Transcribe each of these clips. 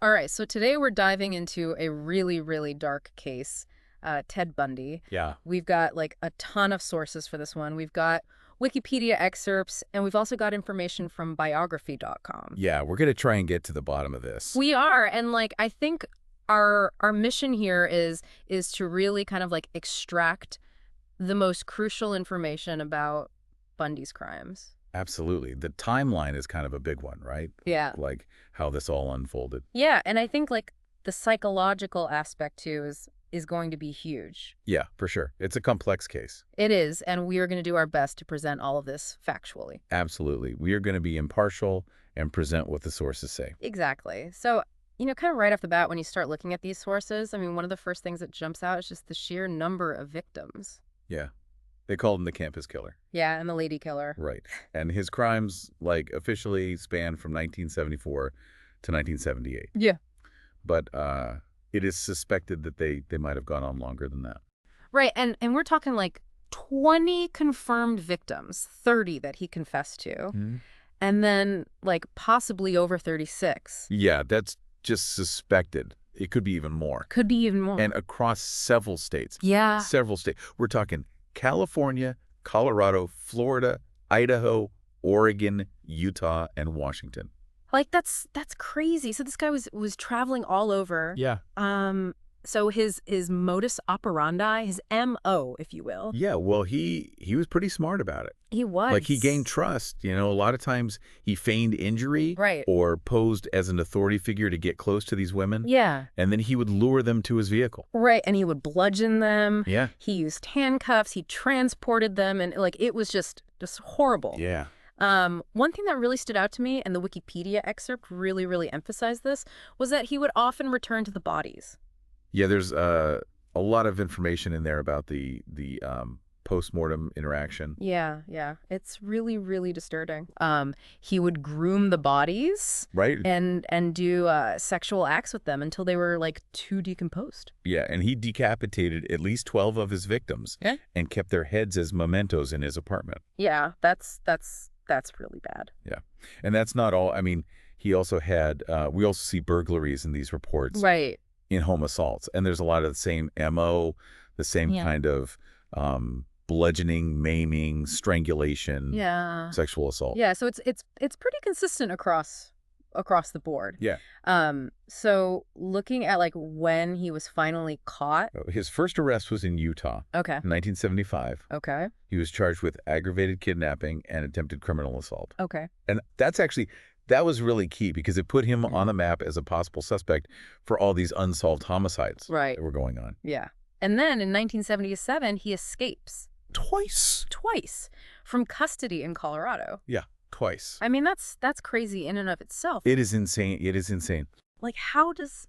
All right, so today we're diving into a really, really dark case, Ted Bundy. Yeah. We've got like a ton of sources for this one. We've got Wikipedia excerpts, and we've also got information from biography.com. Yeah, we're going to try and get to the bottom of this. We are, and like I think our mission here is to really kind of like extract the most crucial information about Bundy's crimes. Absolutely. The timeline is kind of a big one, right? Yeah. Like how this all unfolded. Yeah, and I think like the psychological aspect too is going to be huge. Yeah, for sure. It's a complex case. It is, and we are going to do our best to present all of this factually. Absolutely. We are going to be impartial and present what the sources say. Exactly. So, kind of right off the bat, when you start looking at these sources, I mean, one of the first things that jumps out is just the sheer number of victims. Yeah. They called him the campus killer. Yeah, and the lady killer. Right. And his crimes, like, officially spanned from 1974 to 1978. Yeah. But it is suspected that they might have gone on longer than that. Right, and we're talking like 20 confirmed victims, 30 that he confessed to, and then like possibly over 36. Yeah, that's just suspected. It could be even more. Could be even more. And across several states. Yeah. Several states. We're talking California, Colorado, Florida, Idaho, Oregon, Utah, and Washington. Like that's crazy. So this guy was traveling all over. Yeah. So his modus operandi, his MO, if you will. Yeah, well, he was pretty smart about it. He was. Like, he gained trust. A lot of times he feigned injury. Right. Or posed as an authority figure to get close to these women. Yeah. And then he would lure them to his vehicle. Right, and he would bludgeon them. Yeah. He used handcuffs. He transported them, and like it was just horrible. Yeah. One thing that really stood out to me, and the Wikipedia excerpt really, really emphasized this, was that he would often return to the bodies. Yeah, there's a lot of information in there about the post-mortem interaction. Yeah, yeah. It's really, really disturbing. He would groom the bodies. Right. And do sexual acts with them until they were like too decomposed. Yeah, and he decapitated at least 12 of his victims. Yeah. And kept their heads as mementos in his apartment. Yeah, that's really bad. Yeah. And that's not all. I mean, he also had, we also see burglaries in these reports. Right. In home assaults. And there's a lot of the same MO, the same kind of bludgeoning, maiming, strangulation, sexual assault. Yeah, so it's pretty consistent across the board. Yeah. So looking at like when he was finally caught. His first arrest was in Utah. Okay. In 1975. Okay. He was charged with aggravated kidnapping and attempted criminal assault. Okay. And that was really key because it put him on the map as a possible suspect for all these unsolved homicides that were going on. Yeah. And then in 1977, he escapes. Twice From custody in Colorado. Yeah, twice. I mean, that's crazy in and of itself. It is insane. It is insane. Like, how does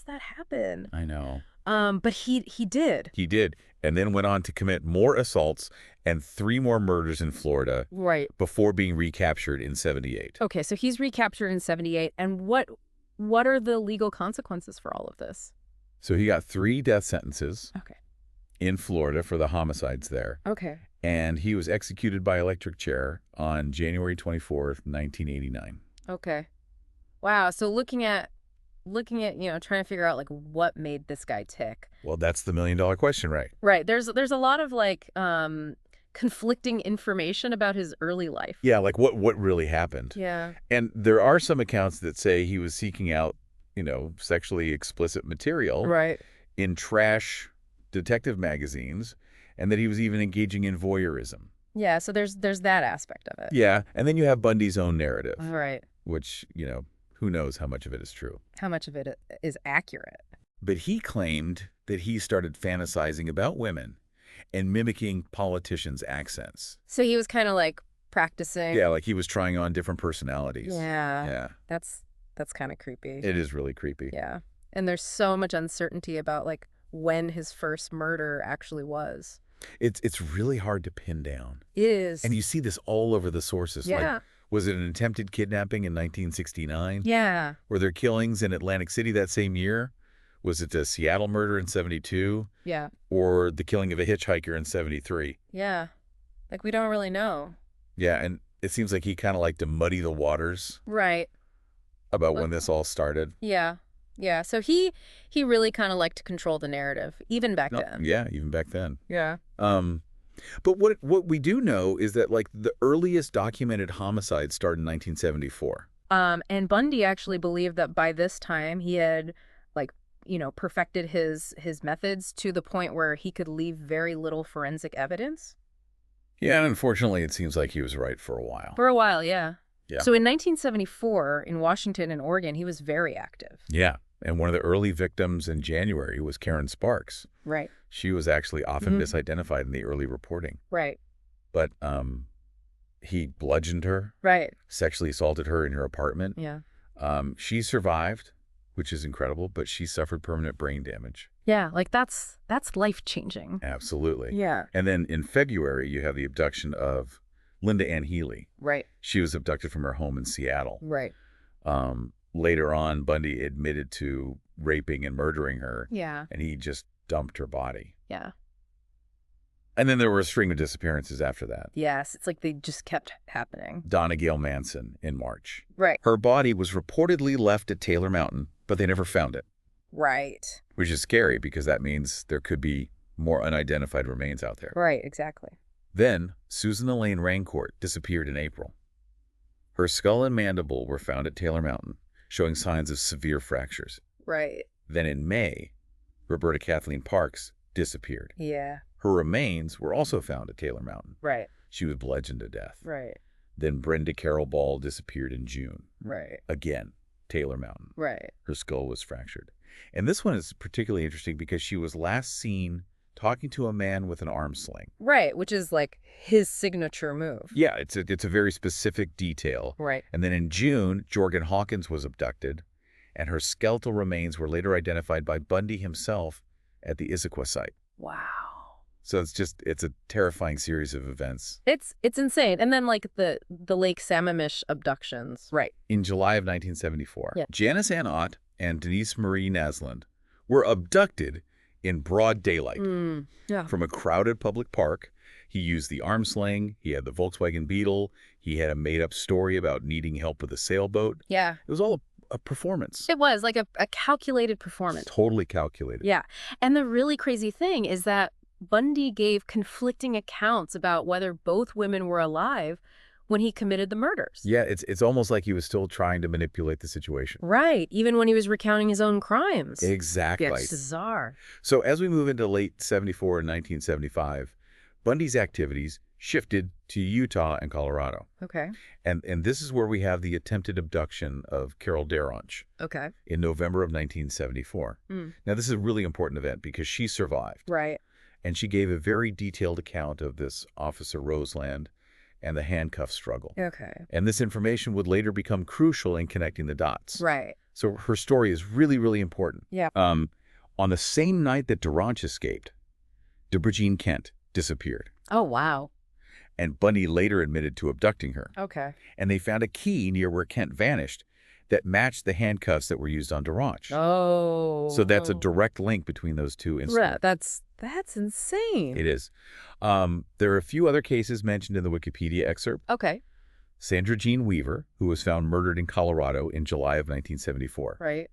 that happen? I know. But he did. He did, and then went on to commit more assaults and 3 more murders in Florida. Right. Before being recaptured in 78. Okay, so he's recaptured in 78, and what are the legal consequences for all of this? So he got 3 death sentences. Okay. In Florida for the homicides there. Okay. And he was executed by electric chair on January 24th, 1989. Okay. Wow. So looking at trying to figure out like what made this guy tick. Well, that's the $1 million question, right? Right. There's a lot of like conflicting information about his early life. Yeah, like what really happened. Yeah. And there are some accounts that say he was seeking out, sexually explicit material. Right. In trash detective magazines, and that he was even engaging in voyeurism. Yeah, so there's that aspect of it. Yeah, and then you have Bundy's own narrative. Right. Which, who knows how much of it is true. How much of it is accurate. But he claimed that he started fantasizing about women and mimicking politicians' accents. So he was kind of like practicing. Yeah, like he was trying on different personalities. Yeah. Yeah. That's kind of creepy. It is really creepy. Yeah. And there's so much uncertainty about like when his first murder actually was. It's really hard to pin down. It is. And you see this all over the sources. Yeah. Like, was it an attempted kidnapping in 1969? Yeah. Were there killings in Atlantic City that same year? Was it a Seattle murder in 72? Yeah. Or the killing of a hitchhiker in 73? Yeah. Like, we don't really know. Yeah, and it seems like he kind of liked to muddy the waters. Right. about when this all started. Yeah. Yeah. So he really kind of liked to control the narrative, even back No, then. yeah, even back then. Yeah. But what we do know is that like the earliest documented homicide started in 1974. And Bundy actually believed that by this time he had, like, perfected his methods to the point where he could leave very little forensic evidence. Yeah, and unfortunately, it seems like he was right for a while. For a while, yeah. Yeah. So in 1974, in Washington and Oregon, he was very active. Yeah, and one of the early victims in January was Karen Sparks. Right. She was actually often misidentified in the early reporting. Right. But he bludgeoned her. Right. Sexually assaulted her in her apartment. Yeah. She survived, which is incredible, but she suffered permanent brain damage. Yeah, like that's life-changing. Absolutely. Yeah. And then in February, you have the abduction of Linda Ann Healy. Right. She was abducted from her home in Seattle. Right. Later on, Bundy admitted to raping and murdering her. Yeah. And he just dumped her body. Yeah. And then there were a string of disappearances after that. Yes, it's like they just kept happening. Donna Gail Manson in March. Right. Her body was reportedly left at Taylor Mountain, but they never found it. Right. Which is scary because that means there could be more unidentified remains out there. Right, exactly. Then, Susan Elaine Rancourt disappeared in April. Her skull and mandible were found at Taylor Mountain, showing signs of severe fractures. Right. Then in May, Roberta Kathleen Parks disappeared. Yeah. Her remains were also found at Taylor Mountain. Right. She was bludgeoned to death. Right. Then Brenda Carroll Ball disappeared in June. Right. Again, Taylor Mountain. Right. Her skull was fractured. And this one is particularly interesting because she was last seen talking to a man with an arm sling. Right, which is like his signature move. Yeah, it's a very specific detail. Right. And then in June, Jorgen Hawkins was abducted, and her skeletal remains were later identified by Bundy himself at the Issaquah site. Wow. So it's a terrifying series of events. It's insane. And then like the Lake Sammamish abductions. Right. In July of 1974, yeah. Janice Ann Ott and Denise Marie Naslund were abducted in broad daylight from a crowded public park. He used the arm sling. He had the Volkswagen Beetle. He had a made-up story about needing help with a sailboat. Yeah. It was all a performance. It was like a calculated performance. Totally calculated. Yeah. And the really crazy thing is that Bundy gave conflicting accounts about whether both women were alive when he committed the murders. Yeah, it's almost like he was still trying to manipulate the situation. Right, even when he was recounting his own crimes. Exactly. It's bizarre. So as we move into late 74 and 1975, Bundy's activities shifted to Utah and Colorado. Okay. And this is where we have the attempted abduction of Carol Daronch. Okay. In November of 1974. Now, this is a really important event because she survived. Right. And she gave a very detailed account of this Officer Roseland and the handcuff struggle. Okay. And this information would later become crucial in connecting the dots. Right. So her story is really, really important. Yeah. On the same night that Daronch escaped, Deborah Jean Kent disappeared. Oh, wow. And Bundy later admitted to abducting her. Okay. And they found a key near where Kent vanished that matched the handcuffs that were used on Daronch. Oh. So that's a direct link between those two incidents. Right. That's insane. It is. There are a few other cases mentioned in the Wikipedia excerpt. Okay. Sandra Jean Weaver, who was found murdered in Colorado in July of 1974. Right.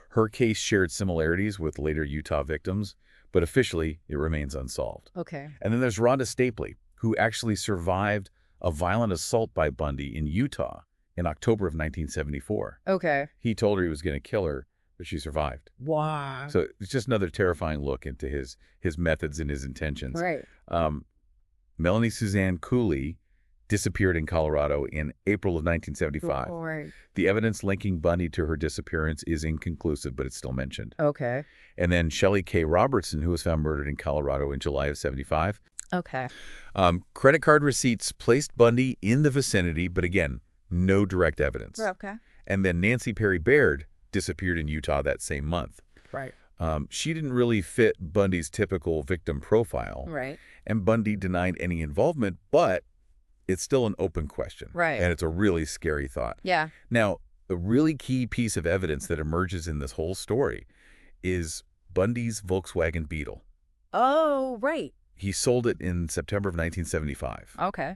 Her case shared similarities with later Utah victims, but officially it remains unsolved. Okay. And then there's Rhonda Stapley, who actually survived a violent assault by Bundy in Utah in October of 1974. Okay. He told her he was going to kill her, but she survived. Wow. So it's just another terrifying look into his methods and his intentions. Right. Melanie Suzanne Cooley disappeared in Colorado in April of 1975. Right. The evidence linking Bundy to her disappearance is inconclusive, but it's still mentioned. Okay. And then Shelley K. Robertson, who was found murdered in Colorado in July of 75. Okay. Credit card receipts placed Bundy in the vicinity, but again, no direct evidence. Okay. And then Nancy Perry Baird disappeared in Utah that same month. Right. She didn't really fit Bundy's typical victim profile. Right. And Bundy denied any involvement, but it's still an open question. Right. And it's a really scary thought. Yeah. Now, the really key piece of evidence that emerges in this whole story is Bundy's Volkswagen Beetle. Oh, right. He sold it in September of 1975. Okay.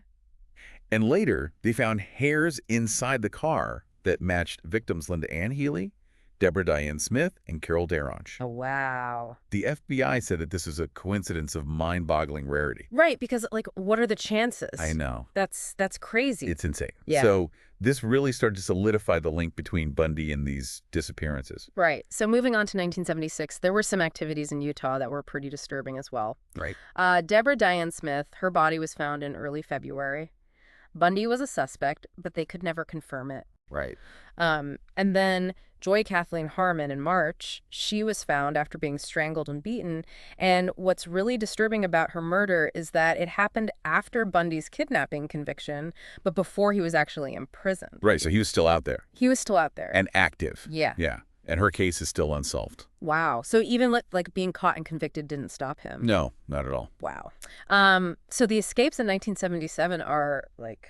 And later, they found hairs inside the car that matched victims Linda Ann Healy, Deborah Diane Smith, and Carol Derange. Oh, wow. The FBI said that this is a coincidence of mind-boggling rarity. Right, because, like, what are the I chances? know. That's crazy. It's insane. Yeah. So this really started to solidify the link between Bundy and these disappearances. Right. So moving on to 1976, there were some activities in Utah that were pretty disturbing as well. Right. Deborah Diane Smith, her body was found in early February. Bundy was a suspect, but they could never confirm it. Right. And then Joy Kathleen Harmon in March, she was found after being strangled and beaten. And what's really disturbing about her murder is that it happened after Bundy's kidnapping conviction, but before he was actually imprisoned. Right, so he was still out there. He was still out there. And active. Yeah. Yeah. And her case is still unsolved. Wow. So even like being caught and convicted didn't stop him. No, not at all. Wow. So the escapes in 1977 are like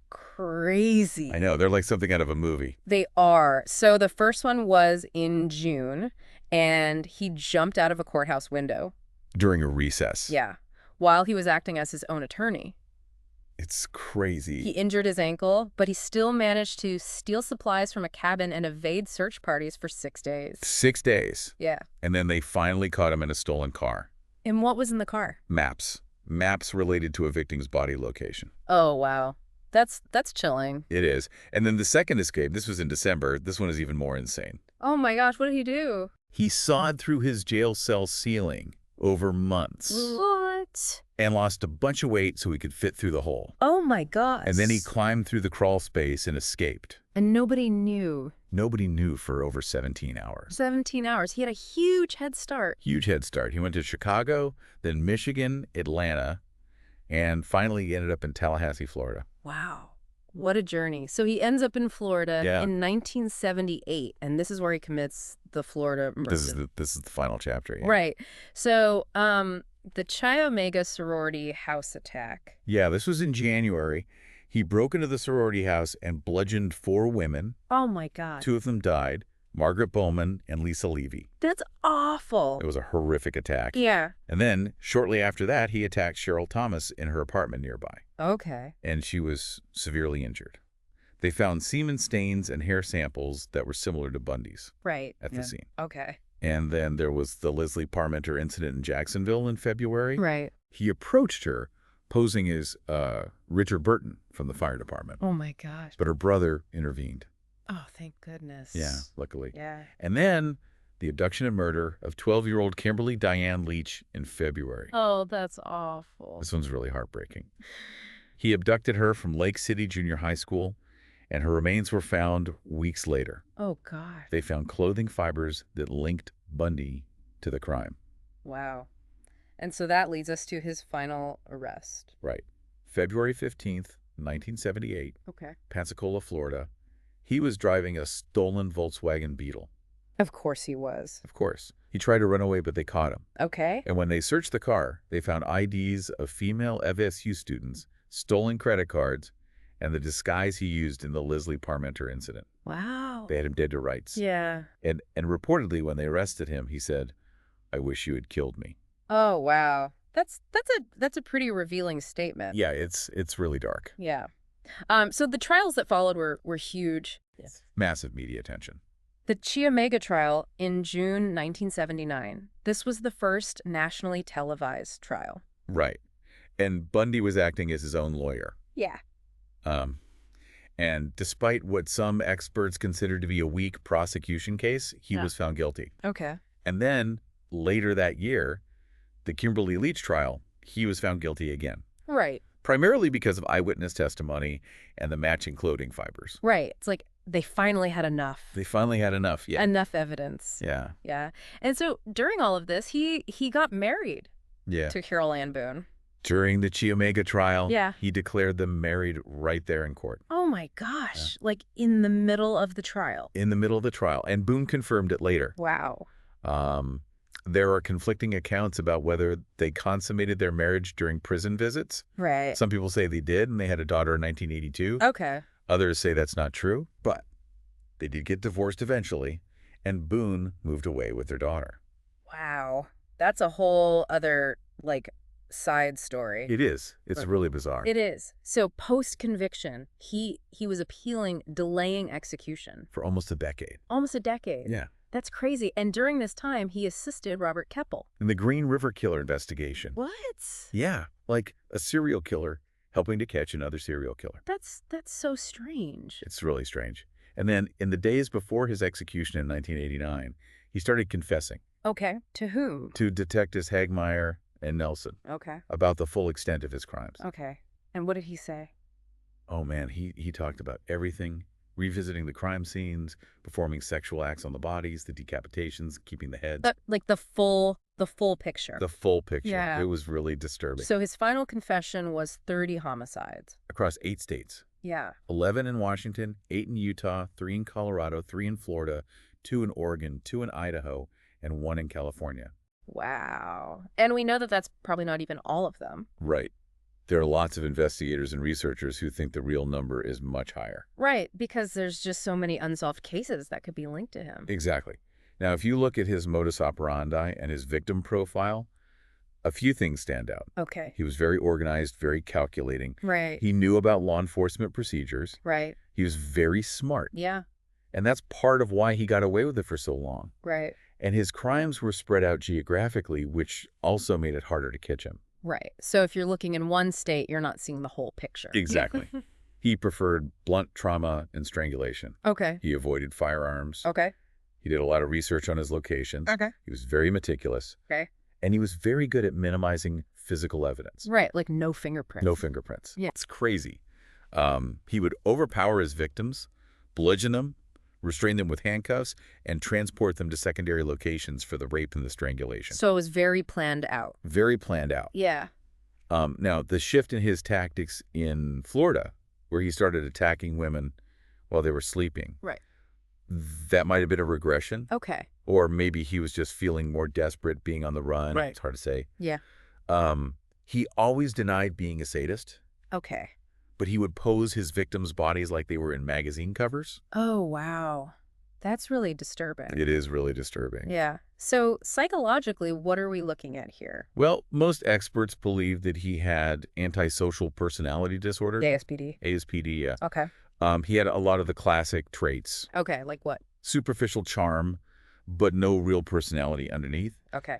crazy. I know. They're like something out of a movie. They are. So the first one was in June, and he jumped out of a courthouse window. During a recess. Yeah. While he was acting as his own attorney. It's crazy. He injured his ankle, but he still managed to steal supplies from a cabin and evade search parties for 6 days. 6 days. Yeah. And then they finally caught him in a stolen car. And what was in the car? Maps. Maps related to a victim's body location. Oh, wow. That's chilling. It is. And then the second escape, this was in December. This one is even more insane. Oh my gosh, what did he do? He sawed through his jail cell ceiling over months What? and lost a bunch of weight so he could fit through the hole. Oh my gosh. And then he climbed through the crawl space and escaped. And nobody knew. Nobody knew for over 17 hours. 17 hours. He had a huge head start. Huge head start. He went to Chicago, then Michigan, Atlanta, and finally he ended up in Tallahassee, Florida. Wow. What a journey. So he ends up in Florida Yeah. in 1978, and this is where he commits the Florida murder. This is the final chapter. Yeah. Right. So the Chi Omega sorority house attack. Yeah, this was in January. He broke into the sorority house and bludgeoned 4 women. Oh, my God. 2 of them died, Margaret Bowman and Lisa Levy. That's awful. It was a horrific attack. Yeah. And then, shortly after that, he attacked Cheryl Thomas in her apartment nearby. Okay. And she was severely injured. They found semen stains and hair samples that were similar to Bundy's Right. at the scene. Okay. And then there was the Leslie Parmenter incident in Jacksonville in February. Right. He approached her, posing as Richard Burton from the fire department. Oh, my gosh. But her brother intervened. Oh, thank goodness. Yeah, luckily. Yeah. And then the abduction and murder of 12-year-old Kimberly Diane Leach in February. Oh, that's awful. This one's really heartbreaking. He abducted her from Lake City Junior High School, and her remains were found weeks later. Oh, God. They found clothing fibers that linked Bundy to the crime. Wow. And so that leads us to his final arrest. Right. February 15th, 1978, Okay. Pensacola, Florida. He was driving a stolen Volkswagen Beetle. Of course he was. Of course. He tried to run away, but they caught him. Okay. And when they searched the car, they found IDs of female FSU students, stolen credit cards, and the disguise he used in the Leslie Parmenter incident. Wow. They had him dead to rights. Yeah. And reportedly, when they arrested him, he said, "I wish you had killed me." Oh, wow. That's a pretty revealing statement. Yeah, it's really dark. Yeah. So the trials that followed were huge. Yes. Massive media attention. The Chi Omega trial in June 1979. This was the first nationally televised trial. Right. And Bundy was acting as his own lawyer. Yeah. And despite what some experts considered to be a weak prosecution case, he was found guilty. Okay. And then later that year, the Kimberly Leach trial, he was found guilty again. Right. Primarily because of eyewitness testimony and the matching clothing fibers. Right. It's like they finally had enough. They finally had enough. Yeah. Enough evidence. Yeah. Yeah. And so during all of this, he got married Yeah. to Carol Ann Boone. During the Chi Omega trial, Yeah. he declared them married right there in court. Oh my gosh. Like in the middle of the trial. In the middle of the trial. And Boone confirmed it later. Wow. There are conflicting accounts about whether they consummated their marriage during prison visits. Right. Some people say they did, and they had a daughter in 1982. Okay. Others say that's not true, but they did get divorced eventually, and Boone moved away with their daughter. Wow. That's a whole other, like, side story. It is. It's really bizarre. It is. So post-conviction, he was appealing, delaying execution. For almost a decade. Almost a decade. Yeah. That's crazy. And during this time, he assisted Robert Keppel. In the Green River Killer investigation. What? Yeah, like a serial killer helping to catch another serial killer. That's so strange. It's really strange. And then in the days before his execution in 1989, he started confessing. Okay. To whom? To Detectives Hagmeyer and Nelson. Okay. About the full extent of his crimes. Okay. And what did he say? Oh, man, he talked about everything. Revisiting the crime scenes, performing sexual acts on the bodies, the decapitations, keeping the heads. Like the full picture. The full picture. Yeah. It was really disturbing. So his final confession was 30 homicides. Across 8 states. Yeah. 11 in Washington, 8 in Utah, 3 in Colorado, 3 in Florida, 2 in Oregon, 2 in Idaho, and 1 in California. Wow. And we know that that's probably not even all of them. Right. There are lots of investigators and researchers who think the real number is much higher. Right, because there's just so many unsolved cases that could be linked to him. Exactly. Now, if you look at his modus operandi and his victim profile, a few things stand out. Okay. He was very organized, very calculating. Right. He knew about law enforcement procedures. Right. He was very smart. Yeah. And that's part of why he got away with it for so long. Right. And his crimes were spread out geographically, which also made it harder to catch him. Right. So if you're looking in one state, you're not seeing the whole picture. Exactly. He preferred blunt trauma and strangulation. Okay. He avoided firearms. Okay. He did a lot of research on his locations. Okay. He was very meticulous. Okay. And he was very good at minimizing physical evidence. Right, like no fingerprints. No fingerprints. Yeah. It's crazy. He would overpower his victims, bludgeon them, restrain them with handcuffs, and transport them to secondary locations for the rape and the strangulation. So it was very planned out. Very planned out. Yeah. Now, the shift in his tactics in Florida, where he started attacking women while they were sleeping, Right. that might have been a regression. Okay. Or maybe he was just feeling more desperate being on the run. Right. It's hard to say. Yeah. He always denied being a sadist, Okay. but he would pose his victims' bodies like they were in magazine covers. Oh, wow. That's really disturbing. It is really disturbing. Yeah. So psychologically, what are we looking at here? Well, most experts believe that he had antisocial personality disorder. ASPD. ASPD, yeah. Okay. He had a lot of the classic traits. Okay, like what? Superficial charm, but no real personality underneath. Okay.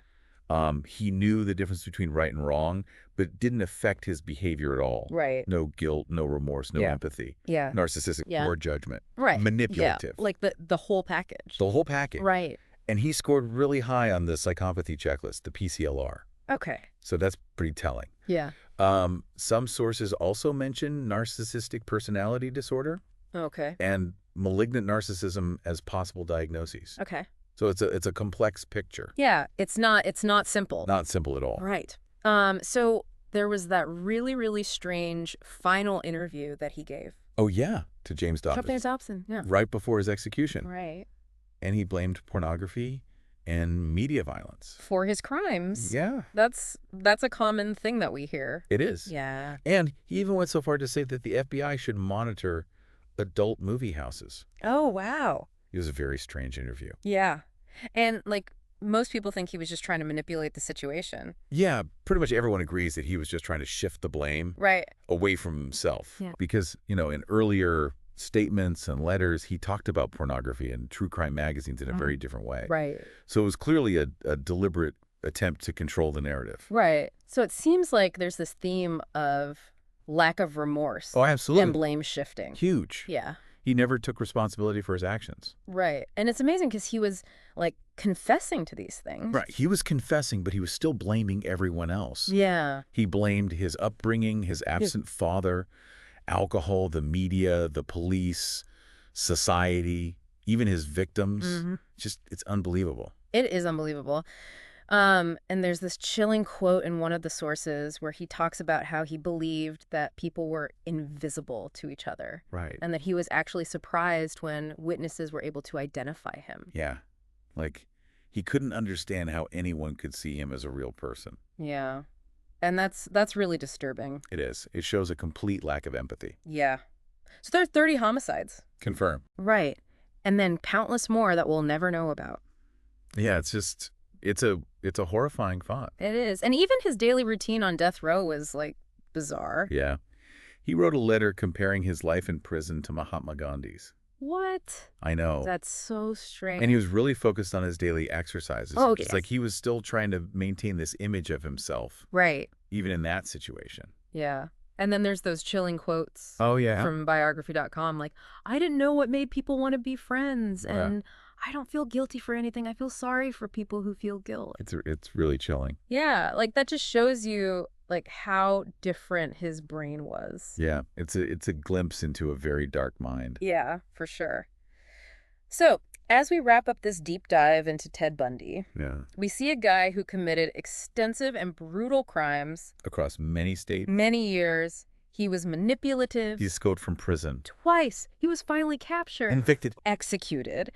He knew the difference between right and wrong, but it didn't affect his behavior at all. Right. No guilt, no remorse, no Yeah. empathy. Yeah. Narcissistic, Yeah. poor judgment. Right. Manipulative. Yeah. Like the whole package. The whole package. Right. And he scored really high on the psychopathy checklist, the PCLR. Okay. So that's pretty telling. Yeah. Some sources also mention narcissistic personality disorder Okay. and malignant narcissism as possible diagnoses. Okay. So it's a complex picture. Yeah. It's not simple. Not simple at all. Right. So there was that really, really strange final interview that he gave. Oh, yeah, to James Dobson. Dobson. Yeah. Right before his execution. Right. And he blamed pornography and media violence. For his crimes. Yeah. That's a common thing that we hear. It is. Yeah. And he even went so far to say that the FBI should monitor adult movie houses. Oh, wow. It was a very strange interview. Yeah. And like most people think he was just trying to manipulate the situation. Yeah, pretty much everyone agrees that he was just trying to shift the blame Right. away from himself. Yeah. Because, in earlier statements and letters, he talked about pornography and true crime magazines in a very different way. Right. So it was clearly a deliberate attempt to control the narrative. Right. So it seems like there's this theme of lack of remorse. Oh, absolutely. And blame shifting. Huge. Yeah. He never took responsibility for his actions. Right. And it's amazing because he was like confessing to these things. Right. He was confessing, but he was still blaming everyone else. Yeah. He blamed his upbringing, his absent father, alcohol, the media, the police, society, even his victims. Just, it's unbelievable. It is unbelievable. And there's this chilling quote in one of the sources where he talks about how he believed that people were invisible to each other. Right. And that he was actually surprised when witnesses were able to identify him. Yeah. Like, he couldn't understand how anyone could see him as a real person. Yeah. And that's really disturbing. It is. It shows a complete lack of empathy. Yeah. So there are 30 homicides. Confirm. Right. And then countless more that we'll never know about. Yeah, it's It's a horrifying thought. It is. And even his daily routine on death row was, like, bizarre. Yeah. He wrote a letter comparing his life in prison to Mahatma Gandhi's. What? I know. That's so strange. And he was really focused on his daily exercises. Oh, It's like he was still trying to maintain this image of himself, Right. even in that situation. Yeah. And then there's those chilling quotes Oh, yeah. from biography.com, like, I didn't know what made people want to be friends, and I don't feel guilty for anything. I feel sorry for people who feel guilt. It's really chilling. Yeah, like, that just shows you, like, how different his brain was. Yeah, it's a glimpse into a very dark mind. Yeah, for sure. So, as we wrap up this deep dive into Ted Bundy, Yeah. we see a guy who committed extensive and brutal crimes. Across many states. Many years. He was manipulative. He escaped from prison. Twice. He was finally captured. Convicted. Executed.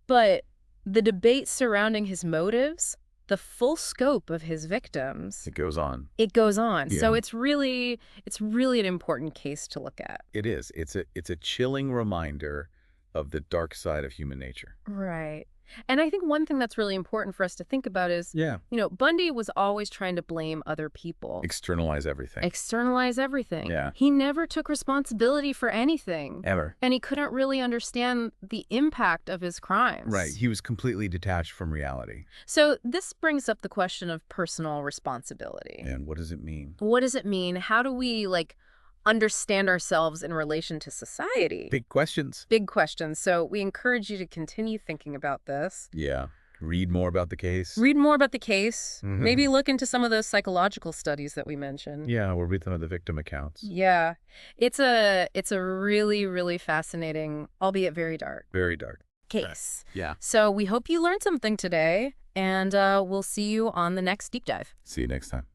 But the debate surrounding his motives, the full scope of his victims, It goes on. it goes on. Yeah. So it's really an important case to look at. It is. It's a chilling reminder of the dark side of human nature. Right. And I think one thing that's really important for us to think about is, Yeah. Bundy was always trying to blame other people. Externalize everything. Externalize everything. Yeah. He never took responsibility for anything. Ever. And he couldn't really understand the impact of his crimes. Right. He was completely detached from reality. So this brings up the question of personal responsibility. And what does it mean? What does it mean? How do we, understand ourselves in relation to society? Big questions. Big questions. So we encourage you to continue thinking about this. Yeah. Read more about the case. Read more about the case. Mhm. Maybe look into some of those psychological studies that we mentioned. Yeah, we'll read some of the victim accounts. Yeah. It's a really, really fascinating, albeit very dark, Very dark. case. Yeah. So we hope you learned something today, and we'll see you on the next deep dive. See you next time.